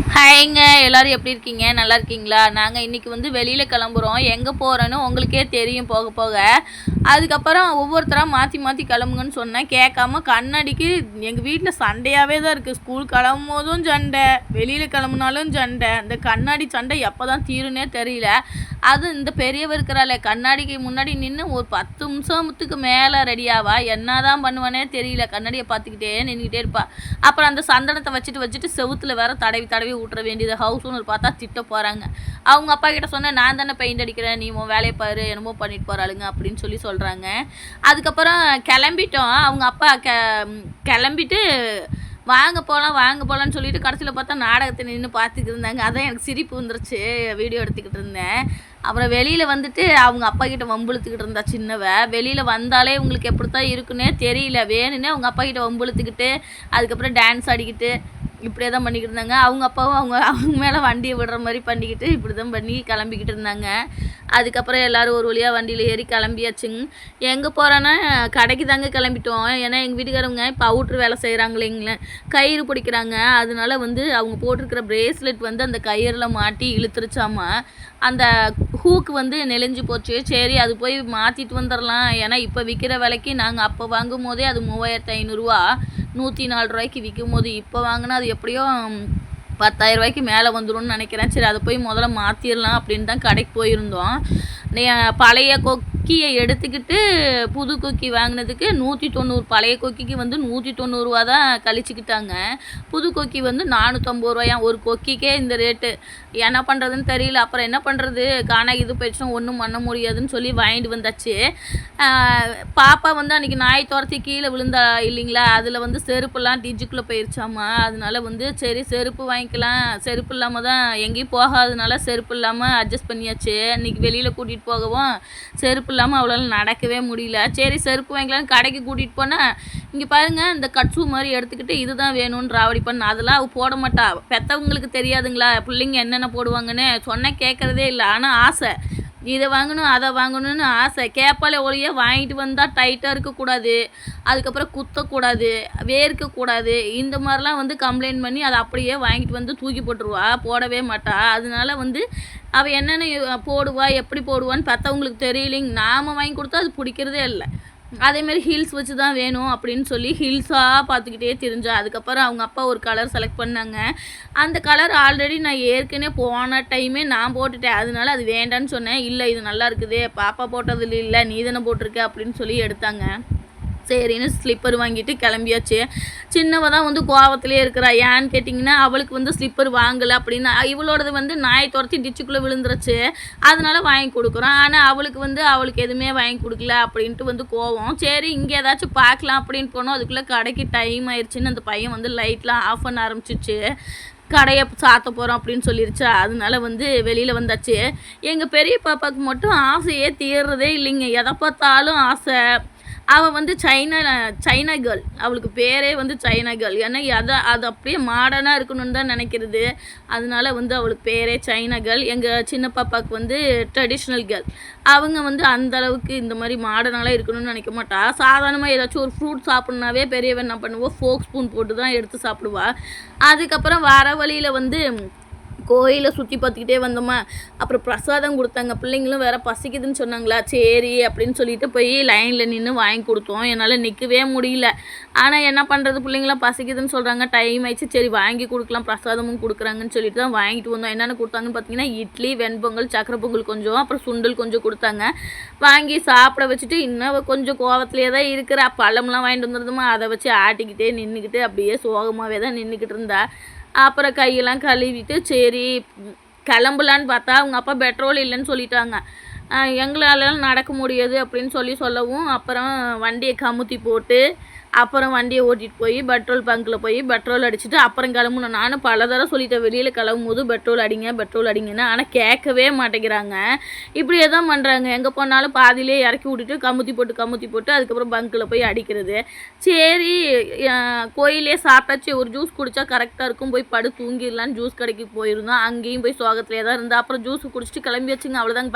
ஹாய்ங்க, எல்லாரும் எப்படி இருக்கீங்க? நல்லா இருக்கீங்களா? நாங்கள் இன்றைக்கி வந்து வெளியில் கிளம்புறோம். எங்கே போகிறோன்னு உங்களுக்கே தெரியும் போக போக. அதுக்கப்புறம் ஒவ்வொருத்தராக மாற்றி மாற்றி கிளம்புங்கன்னு சொன்னேன். கேட்காம கண்ணாடிக்கு எங்கள் வீட்டில் சண்டையாகவே தான் இருக்குது. ஸ்கூல் கிளம்பும் போதும் சண்டை, வெளியில் கிளம்புனாலும் சண்டை. இந்த கண்ணாடி சண்டை எப்போ தான் தீருன்னே தெரியல. அது இந்த பெரியவர் இருக்கிறாளே, கண்ணாடிக்கு முன்னாடி நின்று ஒரு 10 நிமிஷத்துக்கு மேலே ரெடியாவா. என்ன தான் பண்ணுவானே தெரியல. கண்ணாடியை பார்த்துக்கிட்டே நின்றுக்கிட்டே இருப்பா. அப்புறம் அந்த சந்தனத்தை வச்சுட்டு செவுத்துல வேற தடவி தடவி விட்டுற வேண்டியது. ஹவுஸ் ஓனர் பார்த்தா திட்ட போகிறாங்க. அவங்க அப்பா கிட்ட சொன்னேன், நான் தானே பெயிண்ட் அடிக்கிறேன், நீ உன் வேலையை பாரு, என்னமோ பண்ணிட்டு போகிறாளுங்க அப்படின்னு சொல்கிறாங்க. அதுக்கப்புறம் கிளம்பிட்டோம். அவங்க அப்பா கிளம்பிட்டு வாங்க போகலான்னு சொல்லிட்டு கடைசியில் பார்த்தா நாடகத்தை நின்று பார்த்துக்கிட்டு இருந்தாங்க. அதான் எனக்கு சிரிப்பு வந்துருச்சு, வீடியோ எடுத்துக்கிட்டு இருந்தேன். அப்புறம் வெளியில் வந்துட்டு அவங்க அப்பா கிட்ட வம்புழுத்துக்கிட்டு இருந்தா சின்னவ. வெளியில் வந்தாலே உங்களுக்கு எப்படி தான் இருக்குன்னே தெரியல. வேணுன்னே அவங்க அப்பா கிட்ட வம்புழுத்துக்கிட்டு அதுக்கப்புறம் டான்ஸ் ஆடிக்கிட்டு இப்படியே தான் பண்ணிக்கிட்டு இருந்தாங்க. அவங்க அப்பாவும் அவங்க மேலே வண்டியை விடுற மாதிரி பண்ணிக்கிட்டு இப்படி தான் பண்ணி கிளம்பிக்கிட்டு இருந்தாங்க. அதுக்கப்புறம் எல்லோரும் ஒரு வழியாக வண்டியில் ஏறி கிளம்பியாச்சுங்க. எங்கே போகிறோன்னா கடைக்கு தாங்க கிளம்பிட்டோம். ஏன்னா எங்கள் வீட்டுக்காரவங்க இப்போ அவுட்ரு வேலை செய்கிறாங்களேங்களேன், கயிறு பிடிக்கிறாங்க. அதனால வந்து அவங்க போட்டிருக்கிற பிரேஸ்லெட் வந்து அந்த கயிறில் மாட்டி இழுத்துருச்சாமா. அந்த ஹூக்கு வந்து நெளிஞ்சு போச்சு. சரி, அது போய் மாற்றிட்டு வந்துடலாம். ஏன்னா இப்போ விற்கிற விலைக்கு நாங்கள் அப்போ வாங்கும் போதே அது 3500 104 ரூபாய்க்கு விற்கும் போது, இப்போ வாங்கினா அது எப்படியோ 10,000 ரூபாய்க்கு மேலே வந்துடும்னு நினைக்கிறேன். சரி, அதை போய் முதல்ல மாற்றிடலாம் அப்படின்னு தான் கடைக்கு போயிருந்தோம். பழைய கொக்கியை எடுத்துக்கிட்டு புது கொக்கி வாங்கினதுக்கு 190, பழைய கொக்கிக்கு வந்து 190 ரூபா தான் கழிச்சிக்கிட்டாங்க. புது கொக்கி வந்து 450 ரூபாயாம். ஒரு கொக்கிக்கே இந்த ரேட்டு. என்ன பண்ணுறதுன்னு தெரியல. அப்புறம் என்ன பண்ணுறது, இது போயிடுச்சுன்னா ஒன்றும் பண்ண முடியாதுன்னு சொல்லி வாங்கிட்டு வந்தாச்சு. பாப்பா வந்து அன்றைக்கி நாய் துரத்தி கீழே விழுந்தா இல்லைங்களா, அதில் வந்து செருப்புலாம் டிஜுக்குள்ளே போயிடுச்சாமா. அதனால வந்து சரி செருப்பு வாங்கிக்கலாம், செருப்பு இல்லாமல் தான் எங்கேயும் போகாதனால செருப்பு இல்லாமல் அட்ஜஸ்ட் பண்ணியாச்சு. இன்றைக்கி வெளியில் கூட்டிகிட்டு போகவும் செருப்பு இல்லாமல் அவளால் நடக்கவே முடியல. சரி செருப்பு வாங்கிக்கலான்னு கடைக்கு கூட்டிகிட்டு போனால், இங்கே பாருங்கள் இந்த கட்ஸு மாதிரி எடுத்துக்கிட்டு இதுதான் வேணும்னு ராவடி பண்ண. அதெல்லாம் அவள் போட மாட்டா. பெற்றவங்களுக்கு தெரியாதுங்களா பிள்ளைங்க என்னென்ன போடுவாங்கன்னு. சொன்னால் கேட்குறதே இல்லை. ஆனால் ஆசை, இதை வாங்கணும் அதை வாங்கணும்னு ஆசை. கேப்பாலே ஒழிய வாங்கிட்டு வந்தால் டைட்டாக இருக்கக்கூடாது, அதுக்கப்புறம் குத்தக்கூடாது, வேர்க்கக்கூடாது, இந்த மாதிரிலாம் வந்து கம்ப்ளைண்ட் பண்ணி அதை அப்படியே வாங்கிட்டு வந்து தூக்கி போட்டுருவா, போடவே மாட்டா. அதனால வந்து அவள் என்னென்ன போடுவா எப்படி போடுவான்னு பெற்றவங்களுக்கு தெரியலைங்க. நாம் வாங்கி கொடுத்தா அது பிடிக்கிறதே இல்லை. அதேமாரி ஹீல்ஸ் வச்சு தான் வேணும் அப்படின்னு சொல்லி ஹீல்ஸாக பார்த்துக்கிட்டே தெரிஞ்சா. அதுக்கப்புறம் அவங்க அப்பா ஒரு கலர் செலக்ட் பண்ணாங்க. அந்த கலர் ஆல்ரெடி நான் ஏற்கனவே போன டைமே நான் போட்டுட்டேன். அதனால அது வேண்டான்னு சொன்னேன். இல்லை இது நல்லா இருக்குது, பாப்பா போட்டது இல்லை, நீ தானே போட்டிருக்க அப்படின்னு சொல்லி எடுத்தாங்க. சரின்னு ஸ்லிப்பர் வாங்கிட்டு கிளம்பியாச்சு. சின்னவ தான் வந்து கோவத்திலே இருக்கிறா. ஏன்னு கேட்டிங்கன்னா, அவளுக்கு வந்து ஸ்லிப்பர் வாங்கலை அப்படின்னு. இவளோடது வந்து நாய் துரத்தி டிச்சுக்குள்ளே விழுந்துருச்சு, அதனால வாங்கி கொடுக்குறோம். ஆனால் அவளுக்கு எதுவுமே வாங்கி கொடுக்கல அப்படின்ட்டு வந்து கோவம். சரி இங்கே ஏதாச்சும் பார்க்கலாம் அப்படின்னு போனோம். அதுக்குள்ளே கடைக்கு டைம் ஆயிடுச்சுன்னு அந்த பையன் வந்து லைட்லாம் ஆஃப் பண்ண ஆரம்பிச்சிச்சு. கடையை சாத்த போகிறோம் அப்படின்னு சொல்லிருச்சா. அதனால வந்து வெளியில் வந்தாச்சு. எங்கள் பெரிய பாப்பாவுக்கு மட்டும் ஆசையே தீர்றதே இல்லைங்க. எதை பார்த்தாலும் ஆசை. அவள் வந்து சைனா கேர்ள். அவளுக்கு பேரே வந்து சைனா கேர்ள். ஏன்னா அது அப்படியே மாடர்னாக இருக்கணும்னு தான் நினைக்கிறது. அதனால வந்து அவளுக்கு பேரே சைனா கேர்ள். எங்கள் சின்ன பாப்பாவுக்கு வந்து ட்ரெடிஷ்னல் கேர்ள். அவங்க வந்து அந்தளவுக்கு இந்த மாதிரி மாடர்னாலாம் இருக்கணும்னு நினைக்க மாட்டா. சாதாரணமாக ஏதாச்சும் ஒரு ஃப்ரூட் சாப்பிட்னாவே பெரியவன் என்ன பண்ணுவோம், ஃபோக் ஸ்பூன் போட்டு தான் எடுத்து சாப்பிடுவா. அதுக்கப்புறம் வர வழியில் வந்து கோயிலை சுற்றி பார்த்துக்கிட்டே வந்தோமா. அப்புறம் பிரசாதம் கொடுத்தாங்க. பிள்ளைங்களும் வேறு பசிக்குதுன்னு சொன்னாங்களா, சரி அப்படின்னு சொல்லிட்டு போய் லைனில் நின்று வாங்கி கொடுத்தோம். என்னால் நிற்கவே முடியல. ஆனால் என்ன பண்ணுறது, பிள்ளைங்களாம் பசிக்குதுன்னு சொல்கிறாங்க, டைம் ஆயிடுச்சு, சரி வாங்கி கொடுக்கலாம், பிரசாதமும் கொடுக்குறாங்கன்னு சொல்லிட்டு தான் வாங்கிட்டு வந்தோம். என்னென்ன கொடுத்தாங்கன்னு பார்த்தீங்கன்னா, இட்லி, வெண்பொங்கல், சக்கரை பொங்கல் கொஞ்சம், அப்புறம் சுண்டல் கொஞ்சம் கொடுத்தாங்க. வாங்கி சாப்பிட வச்சுட்டு இன்னும் கொஞ்சம் கோவத்திலே தான் இருக்கிற. பழம்லாம் வாங்கிட்டு வந்துருந்தோமா, அதை வச்சு ஆட்டிக்கிட்டே நின்றுக்கிட்டு அப்படியே சோகமாகவே தான் நின்றுக்கிட்டு இருந்தா. அப்புறம் கையெல்லாம் கழுவிட்டு சரி கிளம்பலான்னு பார்த்தா அவங்க அப்பா பெட்ரோல் இல்லைன்னு சொல்லிட்டாங்க. எங்களாலலாம் நடக்க முடியாது அப்படின்னு சொல்லவும் அப்புறம் வண்டியை கமுத்தி போட்டு அப்புறம் வண்டியை ஓட்டிகிட்டு போய் பெட்ரோல் பங்க்கில் போய் பெட்ரோல் அடிச்சுட்டு அப்புறம் கிளம்பணும். நானும் பல தடவை சொல்லிட்டேன் வெளியில் கிளம்பும் போது பெட்ரோல் அடிங்கன்னு. ஆனால் கேட்கவே மாட்டேங்கிறாங்க. இப்படியே தான் பண்ணுறாங்க. எங்கே போனாலும் பாதியிலே இறக்கி விட்டுட்டு கமுத்தி போட்டு அதுக்கப்புறம் பங்க்கில் போய் அடிக்கிறது. சரி கோயிலே சாப்பிட்டாச்சு, ஒரு ஜூஸ் குடித்தா கரெக்டாக இருக்கும், போய் தூங்கிடலான்னு ஜூஸ் கடைக்கு போயிருந்தோம். அங்கேயும் போய் சோகத்திலே தான் இருந்தால் அப்புறம் ஜூஸ் குடிச்சிட்டு கிளம்பியாச்சுங்க. அவ்வளோதாங்க.